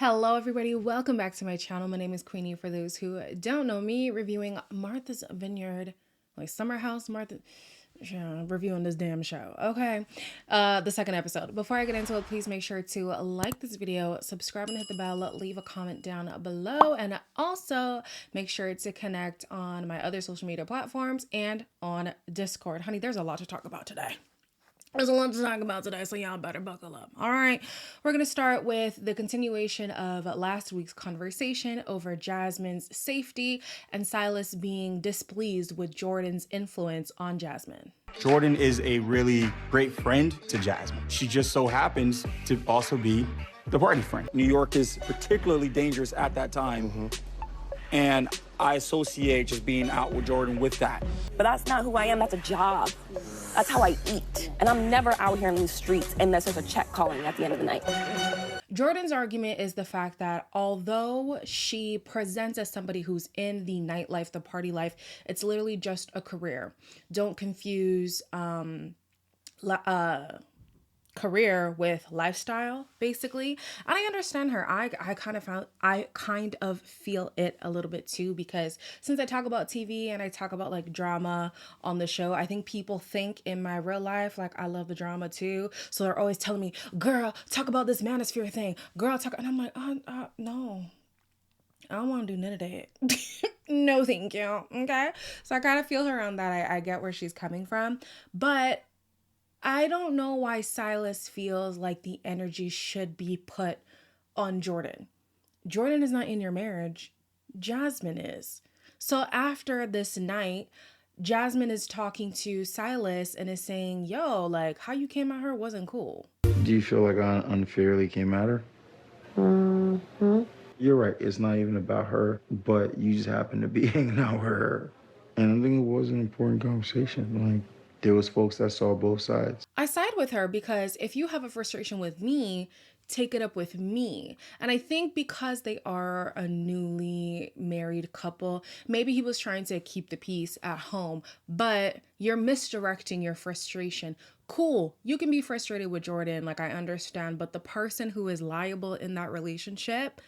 Hello everybody, welcome back to my channel. My name is Queenie. For those who don't know me, reviewing Martha's Vineyard, like Summer House, reviewing this damn show. Okay, the second episode. Before I get into it, please make sure to like this video, subscribe and hit the bell, leave a comment down below, and also make sure to connect on my other social media platforms and on Discord. Honey, there's a lot to talk about today. There's a lot to talk about today, so y'all better buckle up. All right, we're going to start with the continuation of last week's conversation over Jasmine's safety and Silas being displeased with Jordan's influence on Jasmine. Jordan is a really great friend to Jasmine. She just so happens to also be the party friend. New York is particularly dangerous at that time. And I associate just being out with Jordan with that. But that's not who I am. That's a job. That's how I eat. And I'm never out here in these streets unless there's a check calling at the end of the night. Jordan's argument is the fact that although she presents as somebody who's in the nightlife, the party life, it's literally just a career. Don't confuse career with lifestyle, basically. And I understand her. I kind of feel it a little bit too, because since I talk about TV and I talk about like drama on the show, I think people think in my real life like I love the drama too. So they're always telling me, girl, talk about this manosphere thing. Girl, talk. And I'm like, no. I don't want to do none of that. No, thank you. Okay. So I kind of feel her on that. I get where she's coming from, but I don't know why Silas feels like the energy should be put on Jordan. Jordan is not in your marriage. Jasmine is. So after this night, Jasmine is talking to Silas and is saying, yo, like, how you came at her wasn't cool. Do you feel like I unfairly came at her? You're right. It's not even about her, but you just happen to be hanging out with her. And I think it was an important conversation. Like, there was folks that saw both sides. I side with her because if you have a frustration with me, take it up with me. And I think because they are a newly married couple, maybe he was trying to keep the peace at home, but you're misdirecting your frustration. Cool, you can be frustrated with Jordan, like I understand, but the person who is liable in that relationship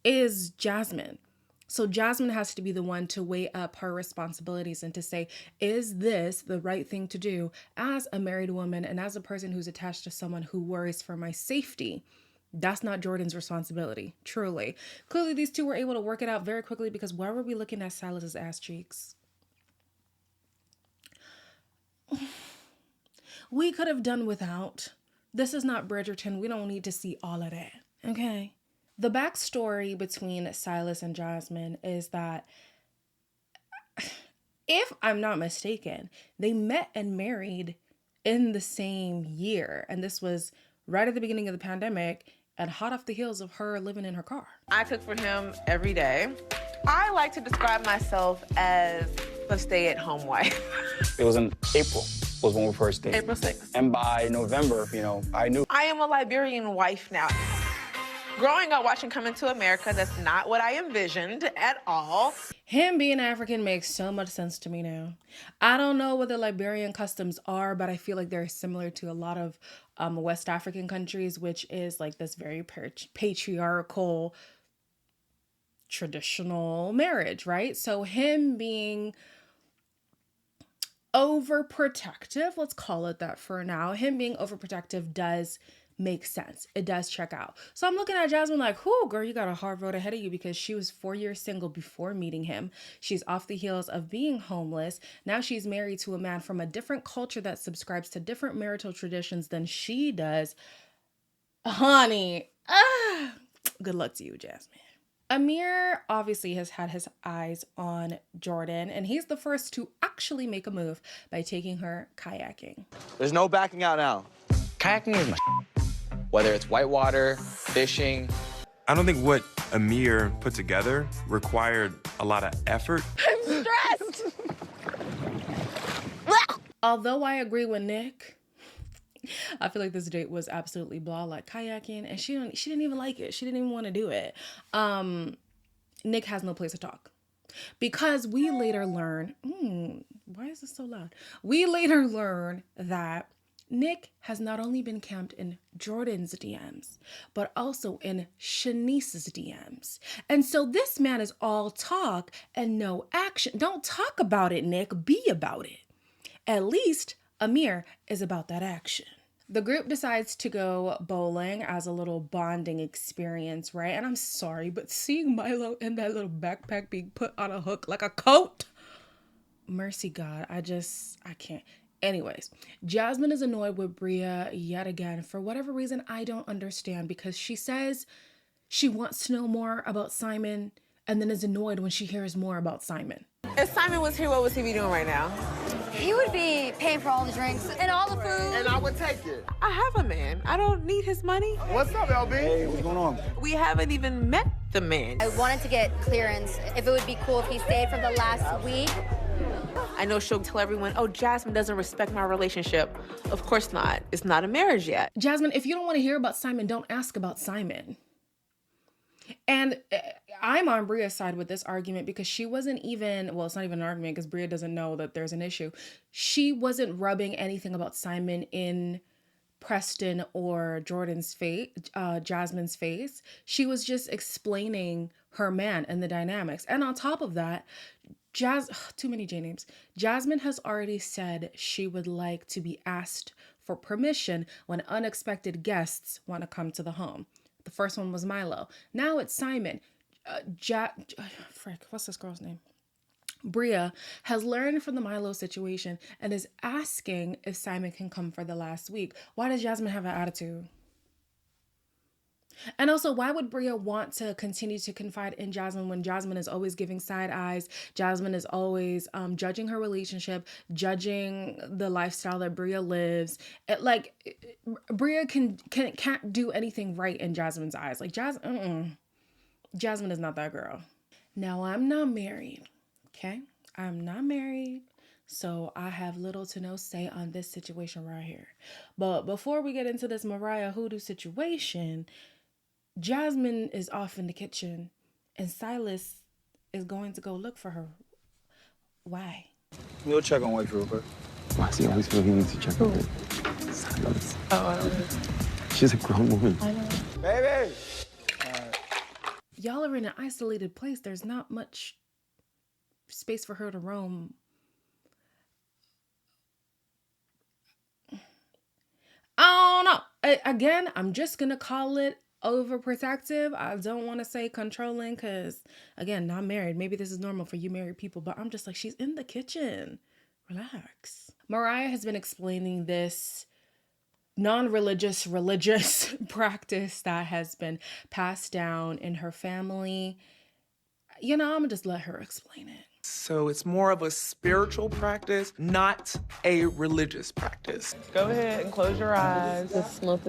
is Jasmine. So Jasmine has to be the one to weigh up her responsibilities and to say, is this the right thing to do as a married woman and as a person who's attached to someone who worries for my safety? That's not Jordan's responsibility, truly. Clearly, these two were able to work it out very quickly, because why were we looking at Silas's ass cheeks? We could have done without. This is not Bridgerton. We don't need to see all of that, okay? The backstory between Silas and Jasmine is that, if I'm not mistaken, they met and married in the same year. And this was right at the beginning of the pandemic and hot off the heels of her living in her car. I cook for him every day. I like to describe myself as a stay-at-home wife. It was in April was when we first dated. April 6th. And by November, I knew. I am a Liberian wife now. Growing up watching Coming to America, that's not what I envisioned at all. Him being African makes so much sense to me now. I don't know what the Liberian customs are, but I feel like they're similar to a lot of West African countries, which is like this very patriarchal, traditional marriage, right? So him being overprotective, let's call it that for now, him being overprotective does make sense. It does check out. So I'm looking at Jasmine like, whoo, girl, you got a hard road ahead of you, because she was 4 years single before meeting him. She's off the heels of being homeless. Now she's married to a man from a different culture that subscribes to different marital traditions than she does. Honey, good luck to you, Jasmine. Amir obviously has had his eyes on Jordan, and he's the first to actually make a move by taking her kayaking. There's no backing out now. Kayaking is my whether it's whitewater, fishing. I don't think what Amir put together required a lot of effort. I'm stressed. Although I agree with Nick, I feel like this date was absolutely blah, like kayaking, and she didn't even like it. She didn't even want to do it. Nick has no place to talk, because we later learn, why is this so loud? We later learn that Nick has not only been camped in Jordan's DMs, but also in Shanice's DMs. And so this man is all talk and no action. Don't talk about it, Nick. Be about it. At least Amir is about that action. The group decides to go bowling as a little bonding experience, right? And I'm sorry, but seeing Milo in that little backpack being put on a hook like a coat, mercy God, I can't. Anyways, Jasmine is annoyed with Bria yet again for whatever reason I don't understand, because she says she wants to know more about Simon and then is annoyed when she hears more about Simon. If Simon was here, what would he be doing right now? He would be paying for all the drinks and all the food. And I would take it. I have a man. I don't need his money. What's up, LB? Hey, what's going on? We haven't even met the man. I wanted to get clearance if it would be cool if he stayed for the last week. I know she'll tell everyone, oh, Jasmine doesn't respect my relationship. Of course not. It's not a marriage yet. Jasmine, if you don't want to hear about Simon, don't ask about Simon. And I'm on Bria's side with this argument because she wasn't even, well, it's not even an argument because Bria doesn't know that there's an issue. She wasn't rubbing anything about Simon in Preston or Jordan's face, Jasmine's face. She was just explaining her man and the dynamics. And on top of that, too many J names. Jasmine has already said she would like to be asked for permission when unexpected guests want to come to the home. The first one was Milo. Now it's Simon. What's this girl's name? Bria has learned from the Milo situation and is asking if Simon can come for the last week. Why does Jasmine have an attitude? And also, why would Bria want to continue to confide in Jasmine when Jasmine is always giving side eyes? Jasmine is always judging her relationship, judging the lifestyle that Bria lives. Bria can't do anything right in Jasmine's eyes. Like Jasmine is not that girl. Now, I'm not married, okay? I'm not married, so I have little to no say on this situation right here. But before we get into this Mariah Hoodoo situation, Jasmine is off in the kitchen and Silas is going to go look for her. Why? We'll check on White real quick. Why does he always feel he needs to check on her? Silence. Oh, I don't know. She's a grown woman. I know. Baby! Y'all are in an isolated place. There's not much space for her to roam. I don't know. Again, I'm just going to call it overprotective. I don't want to say controlling because, again, not married. Maybe this is normal for you married people, but I'm just like, she's in the kitchen. Relax. Mariah has been explaining this non-religious religious practice that has been passed down in her family. You know, I'm gonna just let her explain it. So it's more of a spiritual practice, not a religious practice. Go ahead and close your eyes. Just smoke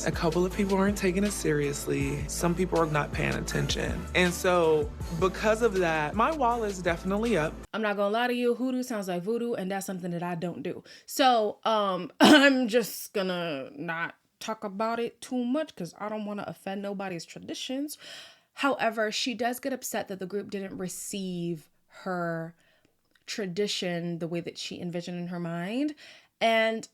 A couple of people aren't taking it seriously. Some people are not paying attention. And so because of that, my wall is definitely up. I'm not gonna lie to you, hoodoo sounds like voodoo, and that's something that I don't do. So I'm just gonna not talk about it too much because I don't want to offend nobody's traditions. However, she does get upset that the group didn't receive her tradition the way that she envisioned in her mind. And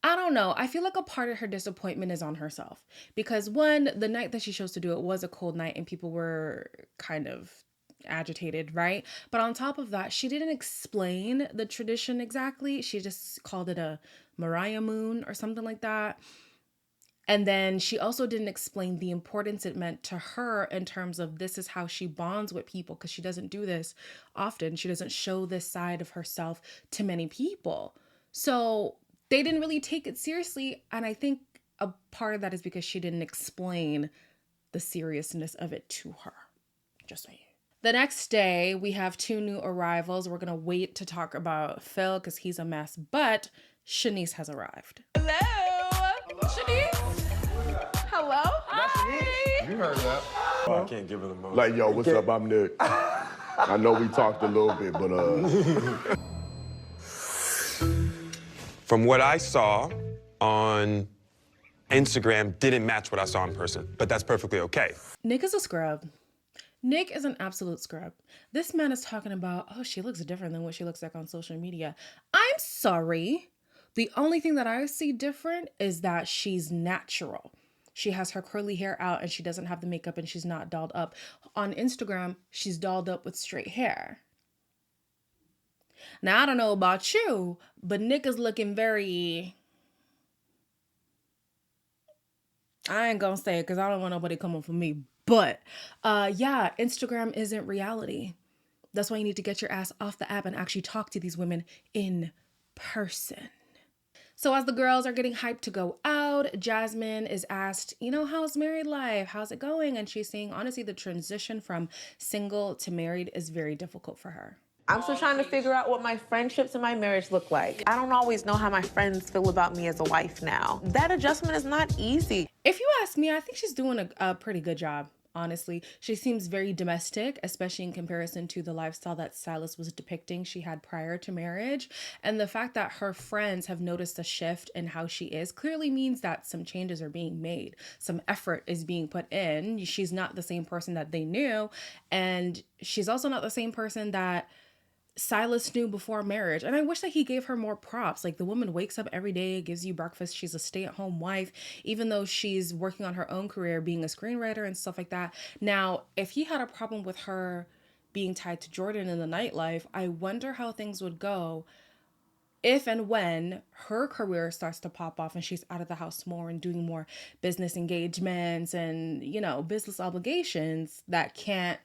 I don't know. I feel like a part of her disappointment is on herself. Because one, the night that she chose to do it was a cold night and people were kind of agitated, right? But on top of that, she didn't explain the tradition exactly. She just called it a Mariah moon or something like that. And then she also didn't explain the importance it meant to her in terms of this is how she bonds with people, because she doesn't do this often. She doesn't show this side of herself to many people. So they didn't really take it seriously. And I think a part of that is because she didn't explain the seriousness of it to her. Just saying. The next day, we have 2 new arrivals. We're going to wait to talk about Phil because he's a mess. But Shanice has arrived. Hello, Shanice. Hello. Hi. You heard that. I can't give her the most. Like, yo, what's up? I'm Nick. I know we talked a little bit, but From what I saw on Instagram didn't match what I saw in person, but that's perfectly okay. Nick is a scrub. Nick is an absolute scrub. This man is talking about, oh, she looks different than what she looks like on social media. I'm sorry. The only thing that I see different is that she's natural. She has her curly hair out and she doesn't have the makeup and she's not dolled up. On Instagram, she's dolled up with straight hair. Now, I don't know about you, but Nick is looking very... I ain't gonna say it because I don't want nobody coming for me. But yeah, Instagram isn't reality. That's why you need to get your ass off the app and actually talk to these women in person. So as the girls are getting hyped to go out, Jasmine is asked, you know, how's married life? How's it going? And she's saying, honestly, the transition from single to married is very difficult for her. I'm still trying to figure out what my friendships and my marriage look like. I don't always know how my friends feel about me as a wife now. That adjustment is not easy. If you ask me, I think she's doing a pretty good job. Honestly, she seems very domestic, especially in comparison to the lifestyle that Silas was depicting she had prior to marriage. And the fact that her friends have noticed a shift in how she is clearly means that some changes are being made. Some effort is being put in. She's not the same person that they knew. And she's also not the same person that Silas knew before marriage. And I wish that he gave her more props. Like, the woman wakes up every day, gives you breakfast. She's a stay-at-home wife, even though she's working on her own career, being a screenwriter and stuff like that. Now, if he had a problem with her being tied to Jordan in the nightlife, I wonder how things would go if and when her career starts to pop off and she's out of the house more and doing more business engagements and, you know, business obligations that can't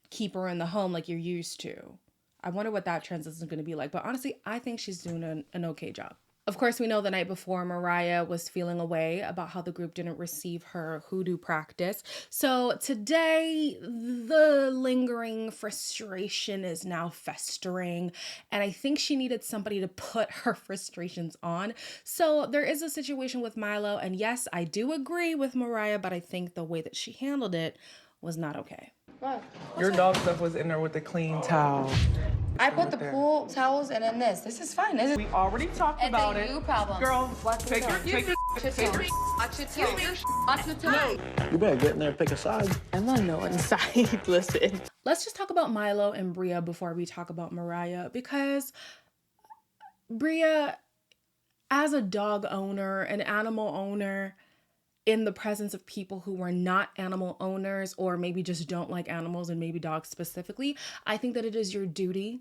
keep her in the home like you're used to. I wonder what that transition is going to be like. But honestly, I think she's doing an okay job. Of course, we know the night before Mariah was feeling away about how the group didn't receive her hoodoo practice. So today, the lingering frustration is now festering. And I think she needed somebody to put her frustrations on. So there is a situation with Milo. And yes, I do agree with Mariah, but I think the way that she handled it was not okay. Your dog stuff was in there with the clean towel. I put the pool towels and then this. This is fine. We already talked about it. It's a you problem. Girl, Watch take your tone. Watch your tone. You better get in there and pick a side. I'm on no one's side. Listen. Let's just talk about Milo and Bria before we talk about Mariah, because Bria, as a dog owner, an animal owner, in the presence of people who were not animal owners or maybe just don't like animals and maybe dogs specifically, I think that it is your duty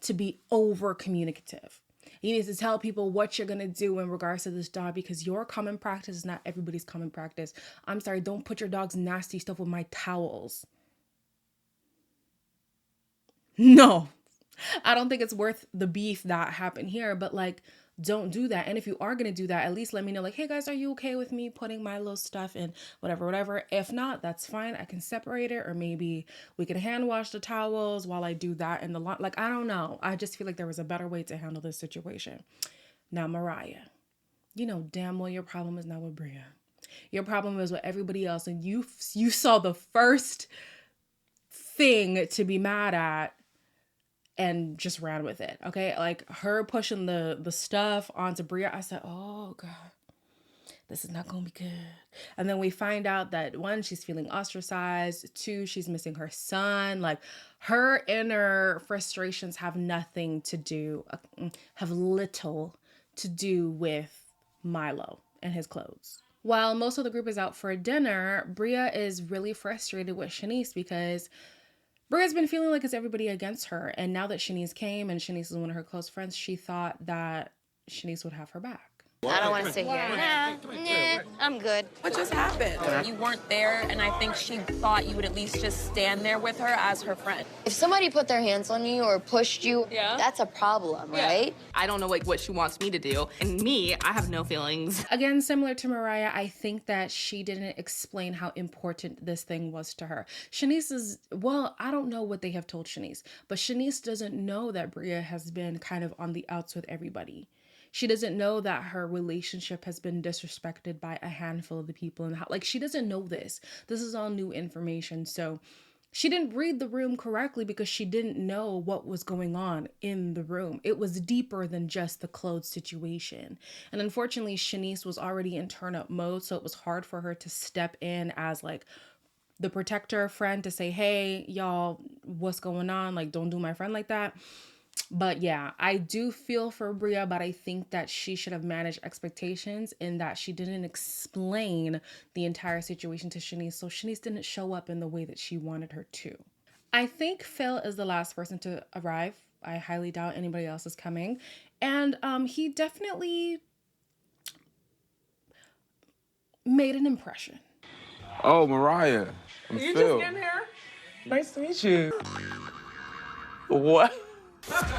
to be over communicative. You need to tell people what you're going to do in regards to this dog, because your common practice is not everybody's common practice. I'm sorry, don't put your dog's nasty stuff with my towels. No, I don't think it's worth the beef that happened here, but like, don't do that. And if you are going to do that, at least let me know, like, hey guys, are you okay with me putting my little stuff in whatever? If not, that's fine. I can separate it, or maybe we can hand wash the towels while I do that in the lot. Like, I don't know. I just feel like there was a better way to handle this situation. Now, Mariah, you know damn well your problem is not with Bria. Your problem is with everybody else. And you saw the first thing to be mad at and just ran with it, okay? Like, her pushing the stuff onto Bria, I said, oh God, this is not gonna be good. And then we find out that 1, she's feeling ostracized. 2, she's missing her son. Like, her inner frustrations have little to do with Milo and his clothes. While most of the group is out for dinner, Bria is really frustrated with Shanice because Bria's been feeling like it's everybody against her. And now that Shanice came and Shanice is one of her close friends, she thought that Shanice would have her back. I don't want to sit here. Nah, I'm good. What just happened? You weren't there, and I think she thought you would at least just stand there with her as her friend. If somebody put their hands on you or pushed you, that's a problem, right? I don't know what she wants me to do, and me, I have no feelings. Again, similar to Mariah, I think that she didn't explain how important this thing was to her. Shanice is, well, I don't know what they have told Shanice, but Shanice doesn't know that Bria has been kind of on the outs with everybody. She doesn't know that her relationship has been disrespected by a handful of the people in the house. Like, she doesn't know this. This is all new information. So she didn't read the room correctly because she didn't know what was going on in the room. It was deeper than just the clothes situation. And unfortunately, Shanice was already in turn-up mode, so it was hard for her to step in as, like, the protector friend to say, hey, y'all, what's going on? Like, don't do my friend like that. But yeah, I do feel for Bria, but I think that she should have managed expectations in that she didn't explain the entire situation to Shanice. So Shanice didn't show up in the way that she wanted her to. I think Phil is the last person to arrive. I highly doubt anybody else is coming. And he definitely made an impression. Oh, Mariah. I'm You Phil. just getting here? Nice to meet you. What?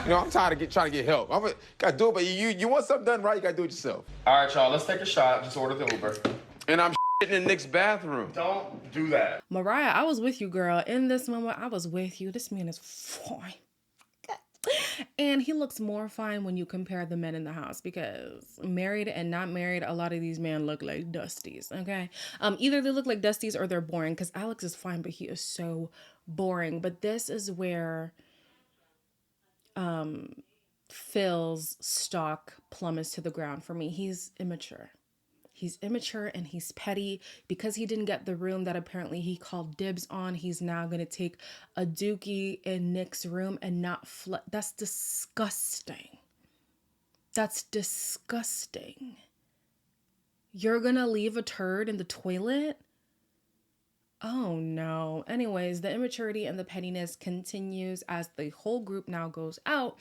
You know, I'm tired of trying to get help. Gotta do it, but you want something done right, you gotta do it yourself. All right, y'all, let's take a shot. Just order the Uber. And I'm in Nick's bathroom. Don't do that. Mariah, I was with you, girl. In this moment, I was with you. This man is fine. And he looks more fine when you compare the men in the house, because married and not married, a lot of these men look like dusties, okay? Either they look like dusties or they're boring, because Alex is fine, but he is so boring. But this is where Phil's stock plummets to the ground for me. He's immature. He's immature and he's petty. Because he didn't get the room that apparently he called dibs on, he's now going to take a dookie in Nick's room and not That's disgusting. That's disgusting. You're going to leave a turd in the toilet? Oh no. Anyways, the immaturity and the pettiness continues as the whole group now goes out,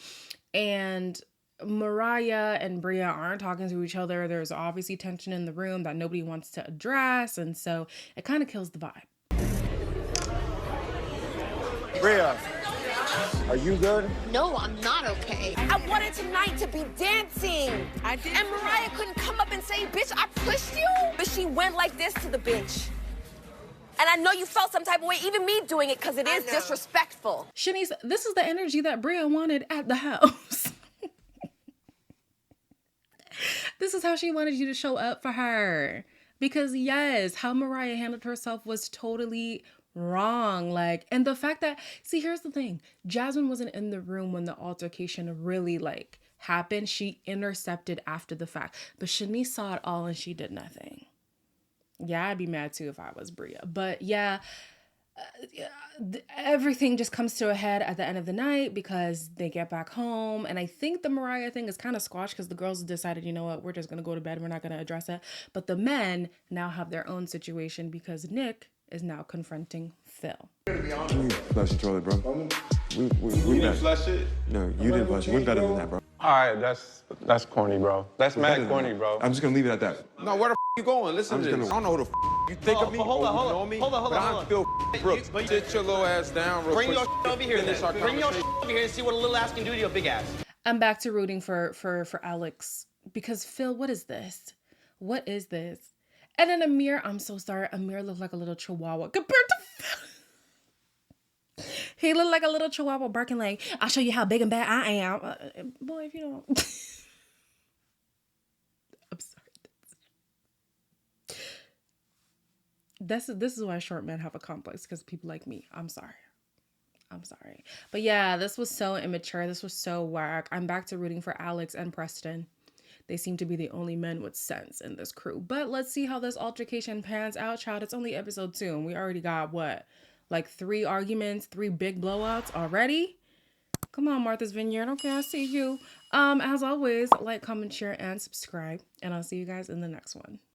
and Mariah and Bria aren't talking to each other. There's obviously tension in the room that nobody wants to address, and so it kind of kills the vibe. Bria, are you good? No, I'm not okay. I wanted tonight to be dancing. I did. And Mariah couldn't come up and say, bitch, I pushed you. But she went like this to the bitch. And I know you felt some type of way, even me doing it, because it is disrespectful. Shanice, this is the energy that Bria wanted at the house. This is how she wanted you to show up for her. Because yes, how Mariah handled herself was totally wrong. Like, and the fact that, see, here's the thing. Jasmine wasn't in the room when the altercation really happened. She intercepted after the fact. But Shanice saw it all and she did nothing. Yeah, I'd be mad too if I was Bria. But yeah, everything just comes to a head at the end of the night because they get back home. And I think the Mariah thing is kind of squashed because the girls decided, you know what, we're just going to go to bed. We're not going to address it. But the men now have their own situation because Nick is now confronting Phil. Can you flush the toilet, bro? We didn't flush it? No, you didn't flush it. We're better than that, bro. All right, that's corny, bro. That's mad corny, bro. I'm just gonna leave it at that. No, where the you going? Listen to this. I don't know who the you think of me. Hold on, or you hold know on. me. Hold on, hold but on, I'm Phil Brooks. Sit your little ass down real quick. Bring your over here, Finish our then. Bring your conversation. over here and see what a little ass can do to your big ass. I'm back to rooting for Alex because Phil, what is this? What is this? And then Amir, I'm so sorry. Amir looked like a little chihuahua compared to Phil. He looked like a little chihuahua barking like, I'll show you how big and bad I am. Boy, if you don't. I'm sorry. This is why short men have a complex, because people like me. I'm sorry. But yeah, this was so immature. This was so whack. I'm back to rooting for Alex and Preston. They seem to be the only men with sense in this crew. But let's see how this altercation pans out, child. It's only episode 2 and we already got what? Like 3 arguments, 3 big blowouts already? Come on, Martha's Vineyard. Okay, I see you. As always, like, comment, share, and subscribe. And I'll see you guys in the next one.